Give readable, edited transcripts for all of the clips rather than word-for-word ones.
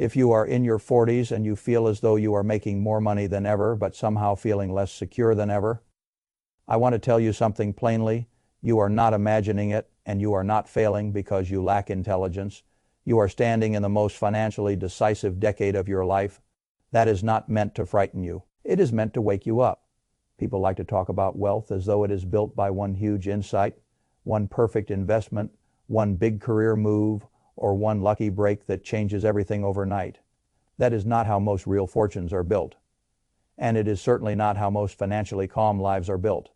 If you are in your 40s and you feel as though you are making more money than ever, but somehow feeling less secure than ever, I want to tell you something plainly. You are not imagining it, and you are not failing because you lack intelligence. You are standing in the most financially decisive decade of your life. That is not meant to frighten you. It is meant to wake you up. People like to talk about wealth as though it is built by one huge insight, one perfect investment, one big career move, or one lucky break that changes everything overnight. That is not how most real fortunes are built. And it is certainly not how most financially calm lives are built.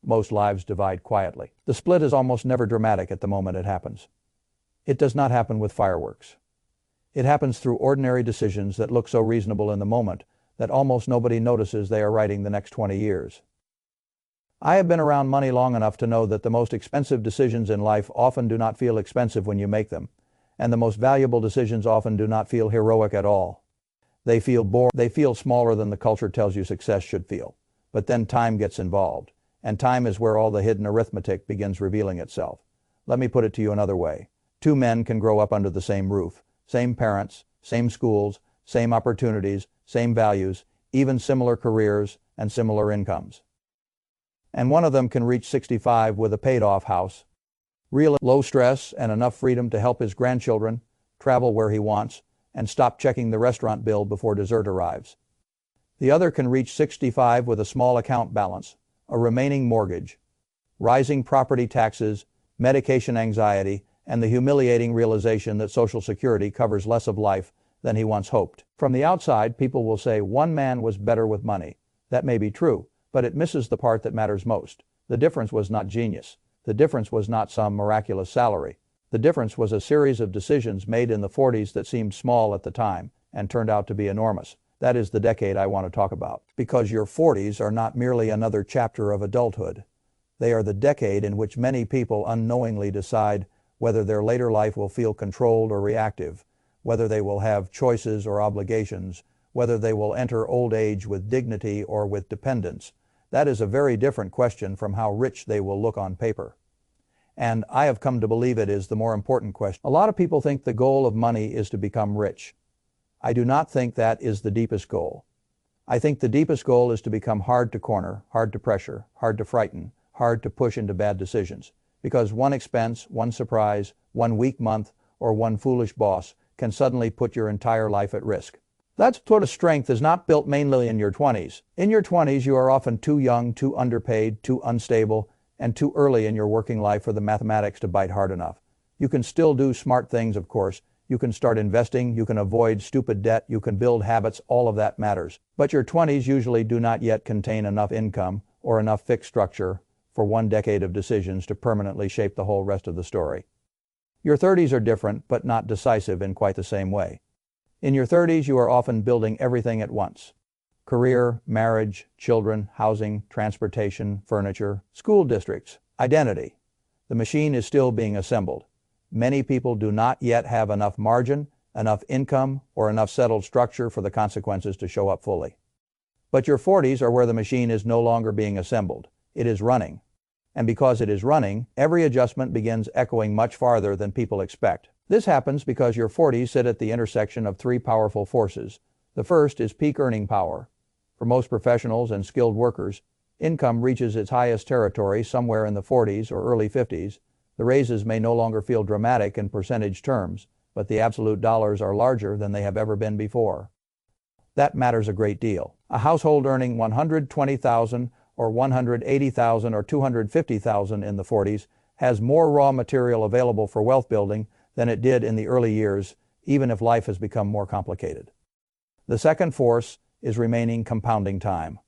Most lives divide quietly. The split is almost never dramatic at the moment it happens. It does not happen with fireworks. It happens through ordinary decisions that look so reasonable in the moment that almost nobody notices they are writing the next 20 years. I have been around money long enough to know that the most expensive decisions in life often do not feel expensive when you make them, and the most valuable decisions often do not feel heroic at all. They feel boring. They feel smaller than the culture tells you success should feel. But then time gets involved, and time is where all the hidden arithmetic begins revealing itself. Let me put it to you another way. Two men can grow up under the same roof, same parents, same schools, same opportunities, same values, even similar careers and similar incomes. And one of them can reach 65 with a paid-off house, real low stress and enough freedom to help his grandchildren, travel where he wants, and stop checking the restaurant bill before dessert arrives. The other can reach 65 with a small account balance, a remaining mortgage, rising property taxes, medication anxiety, and the humiliating realization that Social Security covers less of life than he once hoped. From the outside, people will say one man was better with money. That may be true, but it misses the part that matters most. The difference was not genius. The difference was not some miraculous salary. The difference was a series of decisions made in the 40s that seemed small at the time and turned out to be enormous. That is the decade I want to talk about. Because your 40s are not merely another chapter of adulthood. They are the decade in which many people unknowingly decide whether their later life will feel controlled or reactive, whether they will have choices or obligations, whether they will enter old age with dignity or with dependence. That is a very different question from how rich they will look on paper. And I have come to believe it is the more important question. A lot of people think the goal of money is to become rich. I do not think that is the deepest goal. I think the deepest goal is to become hard to corner, hard to pressure, hard to frighten, hard to push into bad decisions. Because one expense, one surprise, one weak month, or one foolish boss can suddenly put your entire life at risk. That sort of strength is not built mainly in your 20s. In your 20s, you are often too young, too underpaid, too unstable, and too early in your working life for the mathematics to bite hard enough. You can still do smart things, of course. You can start investing, you can avoid stupid debt, you can build habits, all of that matters. But your 20s usually do not yet contain enough income or enough fixed structure for one decade of decisions to permanently shape the whole rest of the story. Your 30s are different, but not decisive in quite the same way. In your 30s, you are often building everything at once. Career, marriage, children, housing, transportation, furniture, school districts, identity. The machine is still being assembled. Many people do not yet have enough margin, enough income, or enough settled structure for the consequences to show up fully. But your 40s are where the machine is no longer being assembled. It is running. And because it is running, every adjustment begins echoing much farther than people expect. This happens because your 40s sit at the intersection of three powerful forces. The first is peak earning power. For most professionals and skilled workers, income reaches its highest territory somewhere in the 40s or early 50s. The raises may no longer feel dramatic in percentage terms, but the absolute dollars are larger than they have ever been before. That matters a great deal. A household earning $120,000 or $180,000 or $250,000 in the 40s has more raw material available for wealth building than it did in the early years, even if life has become more complicated. The second force is remaining compounding time.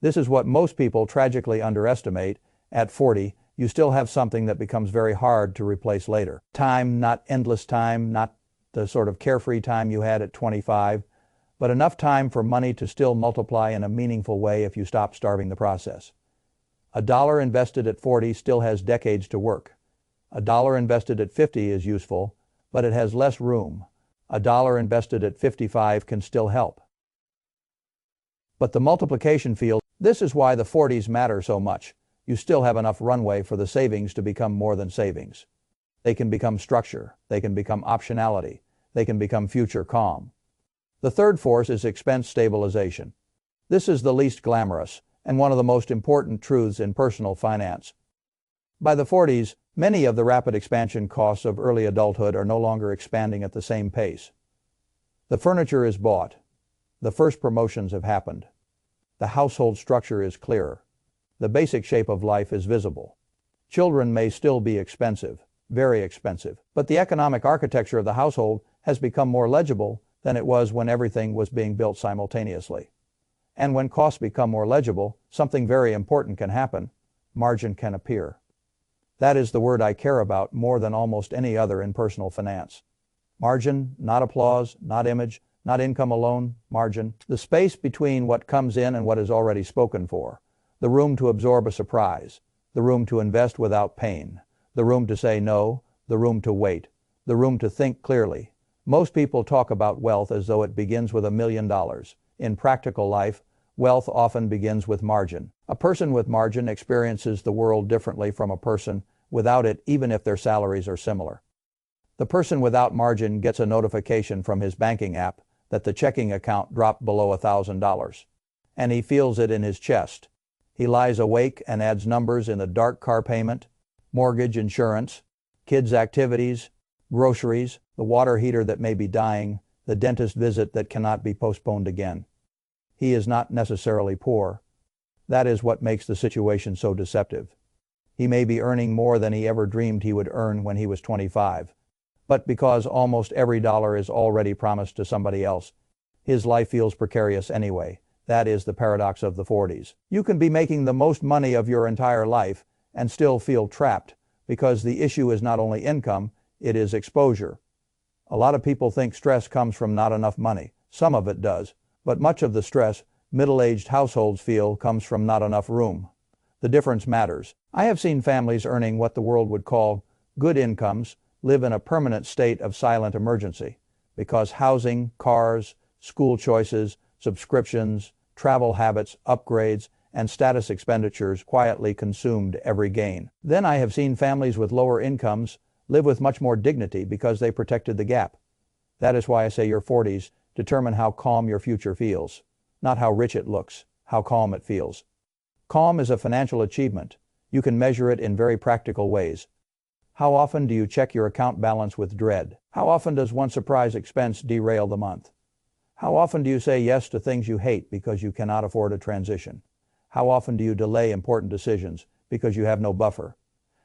This is what most people tragically underestimate. At 40, you still have something that becomes very hard to replace later. Time, not endless time, not the sort of carefree time you had at 25, but enough time for money to still multiply in a meaningful way if you stop starving the process. A dollar invested at 40 still has decades to work. A dollar invested at 50 is useful, but it has less room. A dollar invested at 55 can still help. But the multiplication field, this is why the 40s matter so much. You still have enough runway for the savings to become more than savings. They can become structure. They can become optionality. they can become future calm. The third force is expense stabilization. This is the least glamorous and one of the most important truths in personal finance. By the 40s, many of the rapid expansion costs of early adulthood are no longer expanding at the same pace. The furniture is bought. The first promotions have happened. The household structure is clearer. The basic shape of life is visible. Children may still be expensive, very expensive, but the economic architecture of the household has become more legible than it was when everything was being built simultaneously. And when costs become more legible, something very important can happen. Margin can appear. That is the word I care about more than almost any other in personal finance. Margin, not applause, not image, not income alone, margin. The space between what comes in and what is already spoken for. The room to absorb a surprise. The room to invest without pain. The room to say no. The room to wait. The room to think clearly. Most people talk about wealth as though it begins with $1 million. In practical life, wealth often begins with margin. A person with margin experiences the world differently from a person without it, even if their salaries are similar. The person without margin gets a notification from his banking app that the checking account dropped below $1,000, and he feels it in his chest. He lies awake and adds numbers in the dark: car payment, mortgage, insurance, kids' activities, groceries, the water heater that may be dying, the dentist visit that cannot be postponed again. He is not necessarily poor. That is what makes the situation so deceptive. He may be earning more than he ever dreamed he would earn when he was 25. But because almost every dollar is already promised to somebody else, his life feels precarious anyway. That is the paradox of the 40s. You can be making the most money of your entire life and still feel trapped, because the issue is not only income, it is exposure. A lot of people think stress comes from not enough money. Some of it does, but much of the stress middle-aged households feel comes from not enough room. The difference matters. I have seen families earning what the world would call good incomes live in a permanent state of silent emergency, because housing, cars, school choices, subscriptions, travel habits, upgrades, and status expenditures quietly consumed every gain. Then I have seen families with lower incomes live with much more dignity because they protected the gap. That is why I say your 40s determine how calm your future feels. Not how rich it looks, how calm it feels. Calm is a financial achievement. You can measure it in very practical ways. How often do you check your account balance with dread? How often does one surprise expense derail the month? How often do you say yes to things you hate because you cannot afford a transition? How often do you delay important decisions because you have no buffer?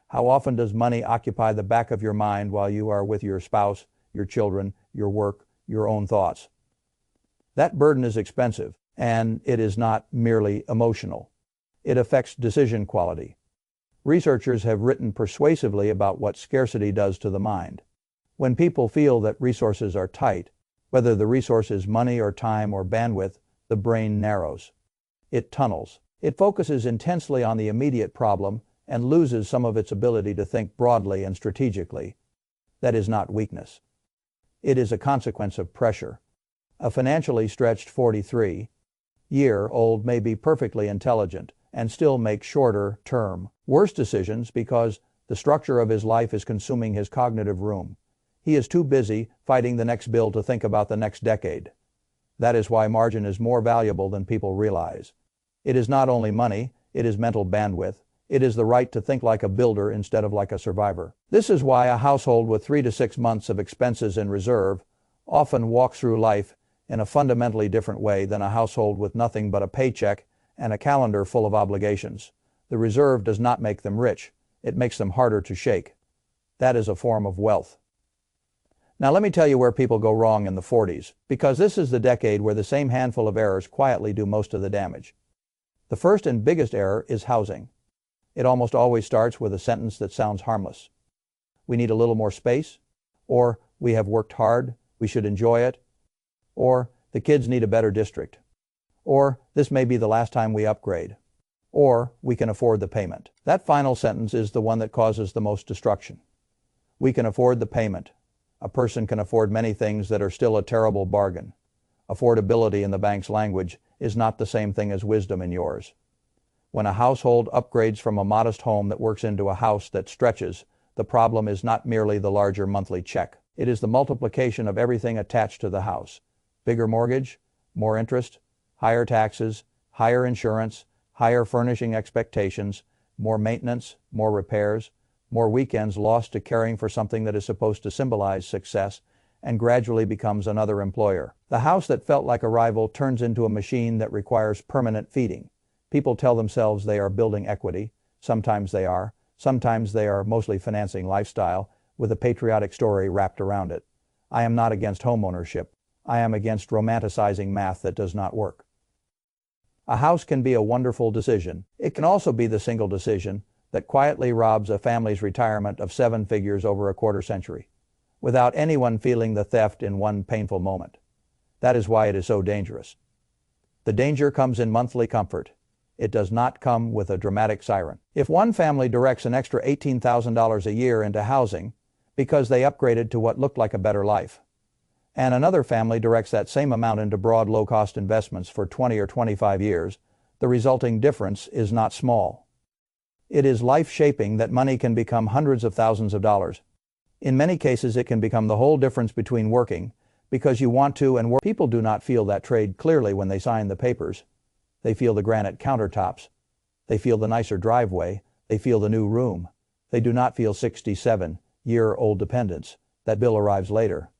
How often does money occupy the back of your mind while you are with your spouse, your children, your work, your own thoughts? That burden is expensive, and it is not merely emotional. It affects decision quality. Researchers have written persuasively about what scarcity does to the mind. When people feel that resources are tight, whether the resource is money or time or bandwidth, the brain narrows. It tunnels. It focuses intensely on the immediate problem and loses some of its ability to think broadly and strategically. That is not weakness. It is a consequence of pressure. A financially stretched 43-year-old may be perfectly intelligent and still make shorter-term, worse decisions because the structure of his life is consuming his cognitive room. He is too busy fighting the next bill to think about the next decade. That is why margin is more valuable than people realize. It is not only money, it is mental bandwidth. It is the right to think like a builder instead of like a survivor. This is why a household with 3 to 6 months of expenses in reserve often walks through life in a fundamentally different way than a household with nothing but a paycheck and a calendar full of obligations. The reserve does not make them rich. It makes them harder to shake. That is a form of wealth. Now let me tell you where people go wrong in the 40s, because this is the decade where the same handful of errors quietly do most of the damage. The first and biggest error is housing. It almost always starts with a sentence that sounds harmless. We need a little more space, or we have worked hard, we should enjoy it, or the kids need a better district, or this may be the last time we upgrade, or we can afford the payment. That final sentence is the one that causes the most destruction. We can afford the payment. A person can afford many things that are still a terrible bargain. Affordability in the bank's language is not the same thing as wisdom in yours. When a household upgrades from a modest home that works into a house that stretches, the problem is not merely the larger monthly check. It is the multiplication of everything attached to the house. Bigger mortgage, more interest, higher taxes, higher insurance, higher furnishing expectations, more maintenance, more repairs, more weekends lost to caring for something that is supposed to symbolize success, and gradually becomes another employer. The house that felt like a rival turns into a machine that requires permanent feeding. People tell themselves they are building equity. Sometimes they are. Sometimes they are mostly financing lifestyle with a patriotic story wrapped around it. I am not against homeownership. I am against romanticizing math that does not work. A house can be a wonderful decision. It can also be the single decision that quietly robs a family's retirement of 7 figures over a quarter century, without anyone feeling the theft in one painful moment. That is why it is so dangerous. The danger comes in monthly comfort. It does not come with a dramatic siren. If one family directs an extra $18,000 a year into housing because they upgraded to what looked like a better life, and another family directs that same amount into broad low-cost investments for 20 or 25 years, the resulting difference is not small. It is life-shaping that money can become hundreds of thousands of dollars. In many cases, it can become the whole difference between working because you want to and work. People do not feel that trade clearly when they sign the papers. They feel the granite countertops. They feel the nicer driveway. They feel the new room. They do not feel 67-year-old dependence. That bill arrives later.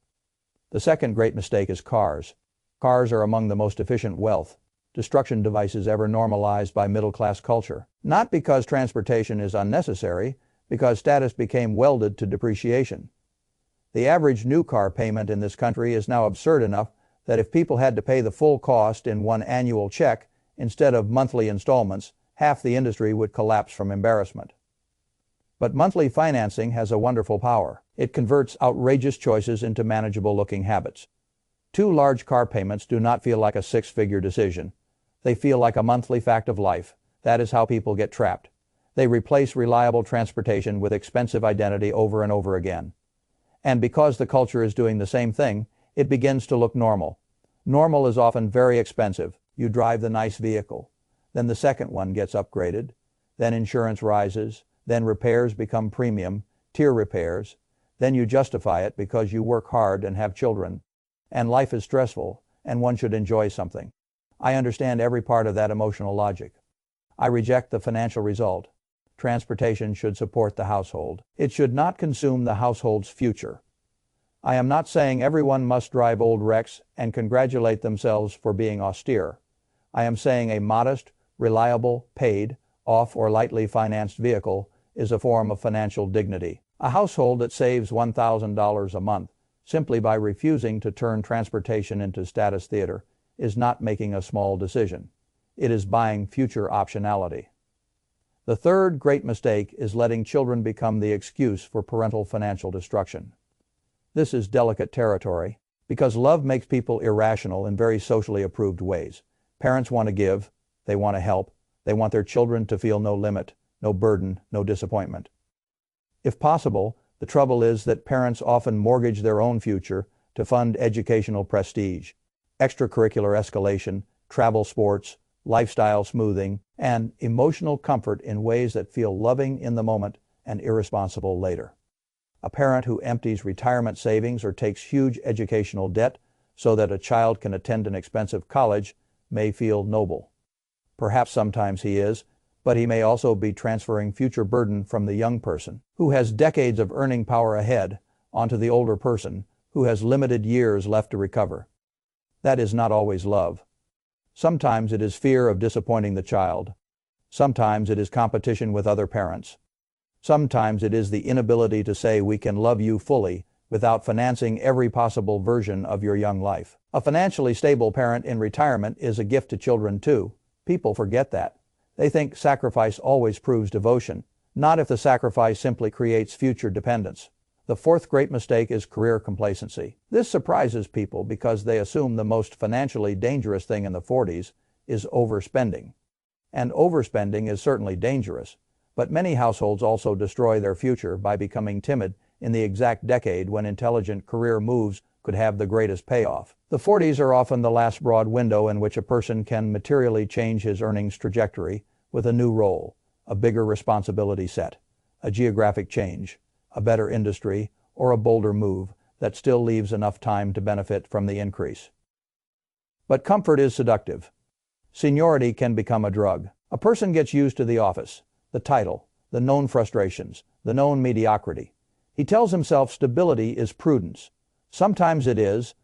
The second great mistake is cars. Cars are among the most efficient wealth destruction devices ever normalized by middle-class culture. Not because transportation is unnecessary, because status became welded to depreciation. The average new car payment in this country is now absurd enough that if people had to pay the full cost in one annual check instead of monthly installments, half the industry would collapse from embarrassment. But monthly financing has a wonderful power. It converts outrageous choices into manageable-looking habits. 2 large car payments do not feel like a 6-figure decision. They feel like a monthly fact of life. That is how people get trapped. They replace reliable transportation with expensive identity over and over again. And because the culture is doing the same thing, it begins to look normal. Normal is often very expensive. You drive the nice vehicle. Then the second one gets upgraded. Then insurance rises. Then repairs become premium, tier repairs. Then you justify it because you work hard and have children. And life is stressful, and one should enjoy something. I understand every part of that emotional logic. I reject the financial result. Transportation should support the household. It should not consume the household's future. I am not saying everyone must drive old wrecks and congratulate themselves for being austere. I am saying a modest, reliable, paid, off or lightly financed vehicle is a form of financial dignity. A household that saves $1,000 a month simply by refusing to turn transportation into status theater is not making a small decision. It is buying future optionality. The third great mistake is letting children become the excuse for parental financial destruction. This is delicate territory because love makes people irrational in very socially approved ways. Parents want to give, they want to help, they want their children to feel no limit, no burden, no disappointment. If possible, the trouble is that parents often mortgage their own future to fund educational prestige, extracurricular escalation, travel sports, lifestyle smoothing, and emotional comfort in ways that feel loving in the moment and irresponsible later. A parent who empties retirement savings or takes huge educational debt so that a child can attend an expensive college may feel noble. Perhaps sometimes he is, but he may also be transferring future burden from the young person, who has decades of earning power ahead, onto the older person, who has limited years left to recover. That is not always love. Sometimes it is fear of disappointing the child. Sometimes it is competition with other parents. Sometimes it is the inability to say we can love you fully without financing every possible version of your young life. A financially stable parent in retirement is a gift to children too. People forget that. They think sacrifice always proves devotion, not if the sacrifice simply creates future dependence. The fourth great mistake is career complacency. This surprises people because they assume the most financially dangerous thing in the 40s is overspending. And overspending is certainly dangerous, but many households also destroy their future by becoming timid in the exact decade when intelligent career moves could have the greatest payoff. The 40s are often the last broad window in which a person can materially change his earnings trajectory with a new role, a bigger responsibility set, a geographic change, a better industry, or a bolder move that still leaves enough time to benefit from the increase. But comfort is seductive. Seniority can become a drug. A person gets used to the office, the title, the known frustrations, the known mediocrity. He tells himself stability is prudence. Sometimes it is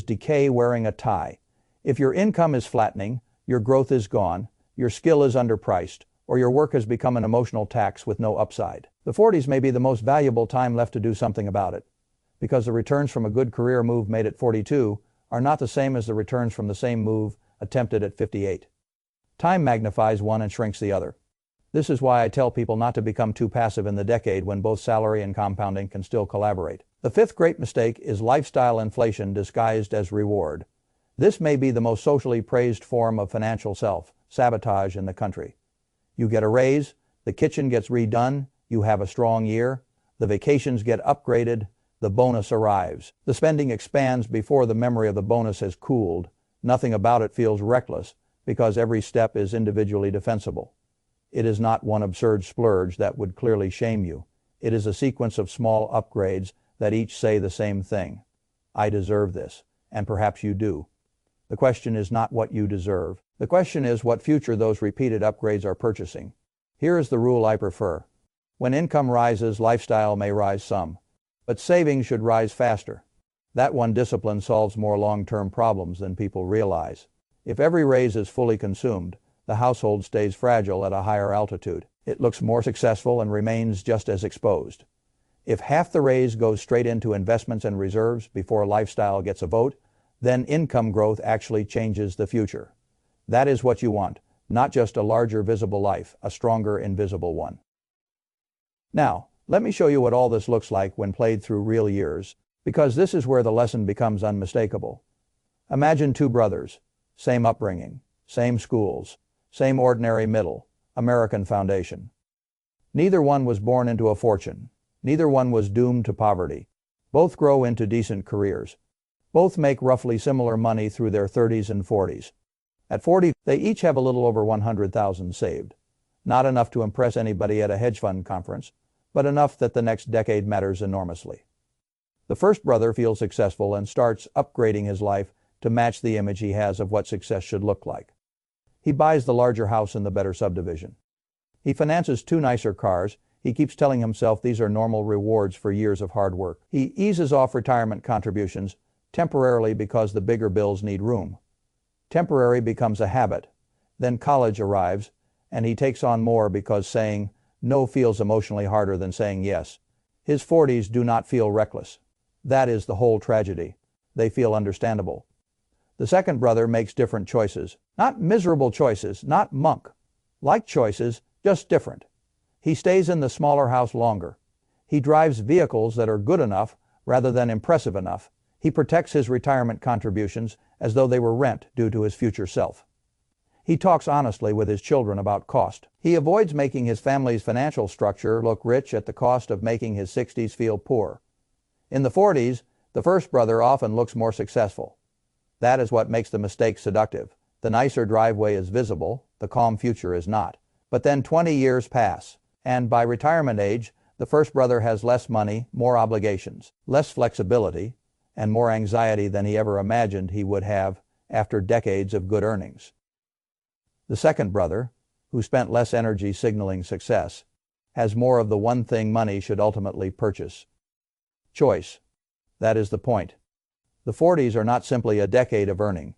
decay wearing a tie. If your income is flattening, your growth is gone, your skill is underpriced, or your work has become an emotional tax with no upside. The 40s may be the most valuable time left to do something about it, because the returns from a good career move made at 42 are not the same as the returns from the same move attempted at 58. Time magnifies one and shrinks the other. This is why I tell people not to become too passive in the decade when both salary and compounding can still collaborate. The fifth great mistake is lifestyle inflation disguised as reward. This may be the most socially praised form of financial self-sabotage in the country. You get a raise, the kitchen gets redone, you have a strong year, the vacations get upgraded, the bonus arrives. The spending expands before the memory of the bonus has cooled. Nothing about it feels reckless because every step is individually defensible. It is not one absurd splurge that would clearly shame you. It is a sequence of small upgrades that each say the same thing. I deserve this, and perhaps you do. The question is not what you deserve. The question is what future those repeated upgrades are purchasing. Here is the rule I prefer. When income rises, lifestyle may rise some, but savings should rise faster. That one discipline solves more long-term problems than people realize. If every raise is fully consumed, the household stays fragile at a higher altitude. It looks more successful and remains just as exposed. If half the raise goes straight into investments and reserves before lifestyle gets a vote, then income growth actually changes the future. That is what you want, not just a larger visible life, a stronger invisible one. Now, let me show you what all this looks like when played through real years, because this is where the lesson becomes unmistakable. Imagine two brothers, same upbringing, same schools, same ordinary middle, American foundation. Neither one was born into a fortune. Neither one was doomed to poverty. Both grow into decent careers. Both make roughly similar money through their 30s and 40s. At 40, they each have a little over $100,000 saved. Not enough to impress anybody at a hedge fund conference, but enough that the next decade matters enormously. The first brother feels successful and starts upgrading his life to match the image he has of what success should look like. He buys the larger house in the better subdivision. He finances 2 nicer cars. He keeps telling himself these are normal rewards for years of hard work. He eases off retirement contributions temporarily because the bigger bills need room. Temporary becomes a habit. Then college arrives, and he takes on more because saying no feels emotionally harder than saying yes. His 40s do not feel reckless. That is the whole tragedy. They feel understandable. The second brother makes different choices. Not miserable choices, not monk-like choices, just different. He stays in the smaller house longer. He drives vehicles that are good enough rather than impressive enough. He protects his retirement contributions as though they were rent due to his future self. He talks honestly with his children about cost. He avoids making his family's financial structure look rich at the cost of making his 60s feel poor. In the 40s, the first brother often looks more successful. That is what makes the mistake seductive. The nicer driveway is visible, the calm future is not. But then 20 years pass, and by retirement age, the first brother has less money, more obligations, less flexibility, and more anxiety than he ever imagined he would have after decades of good earnings. The second brother, who spent less energy signaling success, has more of the one thing money should ultimately purchase: choice. That is the point. The 40s are not simply a decade of earning.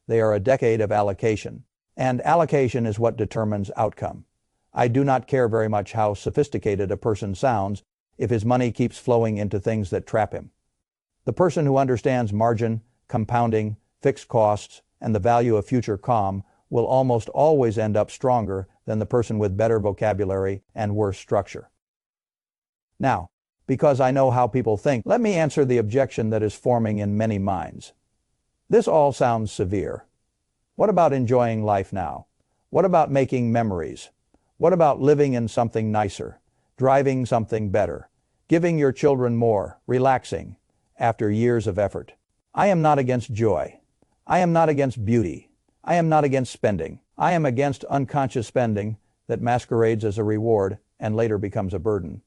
They are a decade of allocation. And allocation is what determines outcome. I do not care very much how sophisticated a person sounds if his money keeps flowing into things that trap him. The person who understands margin, compounding, fixed costs, and the value of future calm will almost always end up stronger than the person with better vocabulary and worse structure. Now, because I know how people think, let me answer the objection that is forming in many minds. This all sounds severe. What about enjoying life now? What about making memories? What about living in something nicer, driving something better, giving your children more, relaxing, after years of effort? I am not against joy. I am not against beauty. I am not against spending. I am against unconscious spending that masquerades as a reward and later becomes a burden.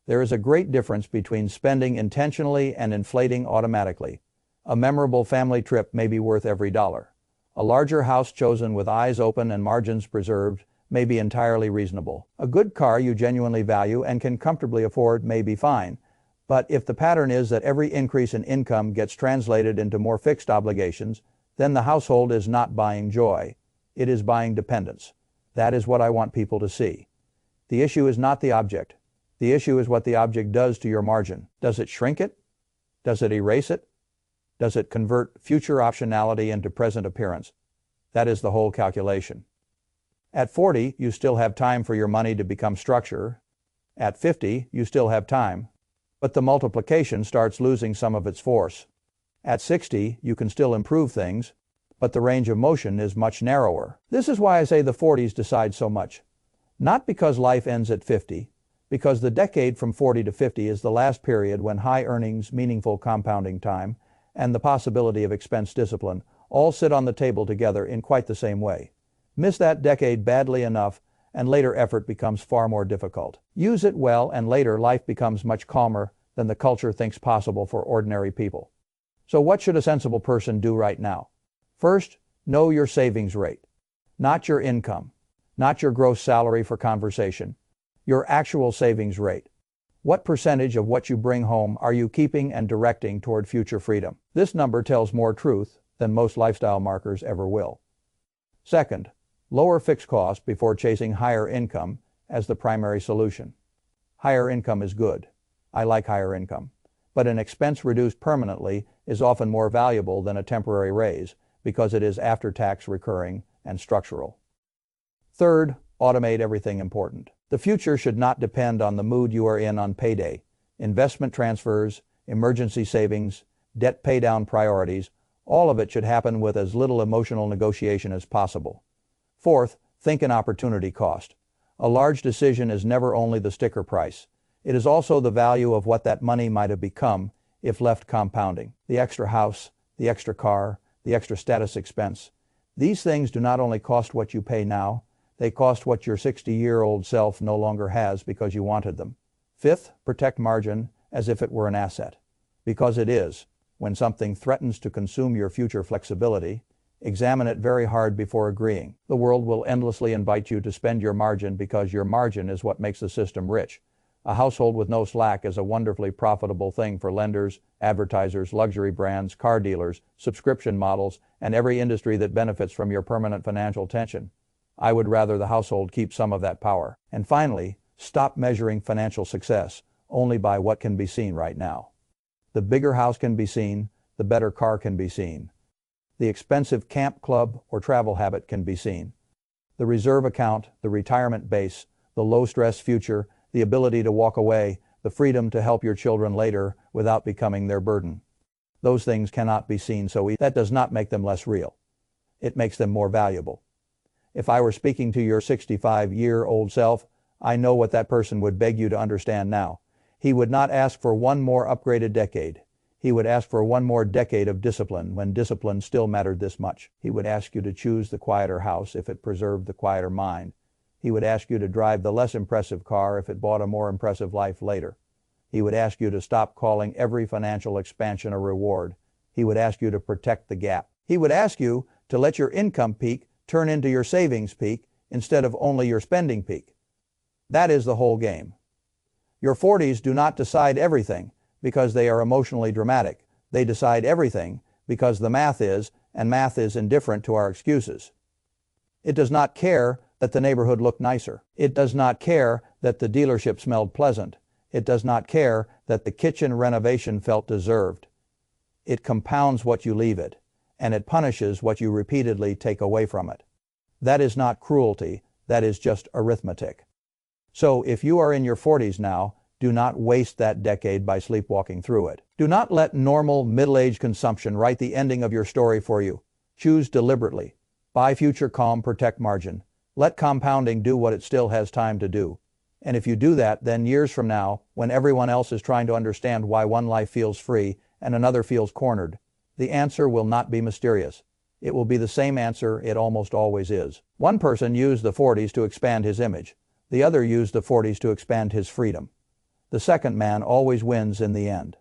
There is a great difference between spending intentionally and inflating automatically. A memorable family trip may be worth every dollar. A larger house chosen with eyes open and margins preserved may be entirely reasonable. A good car you genuinely value and can comfortably afford may be fine. But if the pattern is that every increase in income gets translated into more fixed obligations, then the household is not buying joy. It is buying dependence. That is what I want people to see. The issue is not the object. The issue is what the object does to your margin. Does it shrink it? Does it erase it? Does it convert future optionality into present appearance? That is the whole calculation. At 40, you still have time for your money to become structure. At 50, you still have time, but the multiplication starts losing some of its force. At 60, you can still improve things, but the range of motion is much narrower. This is why I say the 40s decide so much. Not because life ends at 50, because the decade from 40 to 50 is the last period when high earnings, meaningful compounding time, and the possibility of expense discipline all sit on the table together in quite the same way. Miss that decade badly enough, and later effort becomes far more difficult. Use it well, and later life becomes much calmer than the culture thinks possible for ordinary people. So what should a sensible person do right now? First, know your savings rate. Not your income, not your gross salary for conversation, your actual savings rate. What percentage of what you bring home are you keeping and directing toward future freedom? This number tells more truth than most lifestyle markers ever will. Second, lower fixed costs before chasing higher income as the primary solution. Higher income is good. I like higher income. But an expense reduced permanently is often more valuable than a temporary raise because it is after-tax recurring and structural. Third, automate everything important. The future should not depend on the mood you are in on payday. Investment transfers, emergency savings, debt paydown priorities, all of it should happen with as little emotional negotiation as possible. Fourth, think in opportunity cost. A large decision is never only the sticker price. It is also the value of what that money might have become if left compounding. The extra house, the extra car, the extra status expense. These things do not only cost what you pay now, they cost what your 60-year-old self no longer has because you wanted them. Fifth, protect margin as if it were an asset. Because it is. When something threatens to consume your future flexibility, examine it very hard before agreeing. The world will endlessly invite you to spend your margin because your margin is what makes the system rich. A household with no slack is a wonderfully profitable thing for lenders, advertisers, luxury brands, car dealers, subscription models, and every industry that benefits from your permanent financial tension. I would rather the household keep some of that power. And finally, stop measuring financial success only by what can be seen right now. The bigger house can be seen, the better car can be seen. The expensive camp, club, or travel habit can be seen. The reserve account, the retirement base, the low-stress future, the ability to walk away, the freedom to help your children later without becoming their burden. Those things cannot be seen so easily. That does not make them less real. It makes them more valuable. If I were speaking to your 65-year-old self, I know what that person would beg you to understand now. He would not ask for one more upgraded decade. He would ask for one more decade of discipline when discipline still mattered this much. He would ask you to choose the quieter house if it preserved the quieter mind. He would ask you to drive the less impressive car if it bought a more impressive life later. He would ask you to stop calling every financial expansion a reward. He would ask you to protect the gap. He would ask you to let your income peak turn into your savings peak instead of only your spending peak. That is the whole game. Your 40s do not decide everything because they are emotionally dramatic. They decide everything because the math is, and math is indifferent to our excuses. It does not care that the neighborhood looked nicer. It does not care that the dealership smelled pleasant. It does not care that the kitchen renovation felt deserved. It compounds what you leave it, and it punishes what you repeatedly take away from it. That is not cruelty, that is just arithmetic. So if you are in your 40s now, do not waste that decade by sleepwalking through it. Do not let normal middle-age consumption write the ending of your story for you. Choose deliberately. Buy future calm, protect margin. Let compounding do what it still has time to do. And if you do that, then years from now, when everyone else is trying to understand why one life feels free and another feels cornered, the answer will not be mysterious. It will be the same answer it almost always is. One person used the 40s to expand his image. The other used the 40s to expand his freedom. The second man always wins in the end.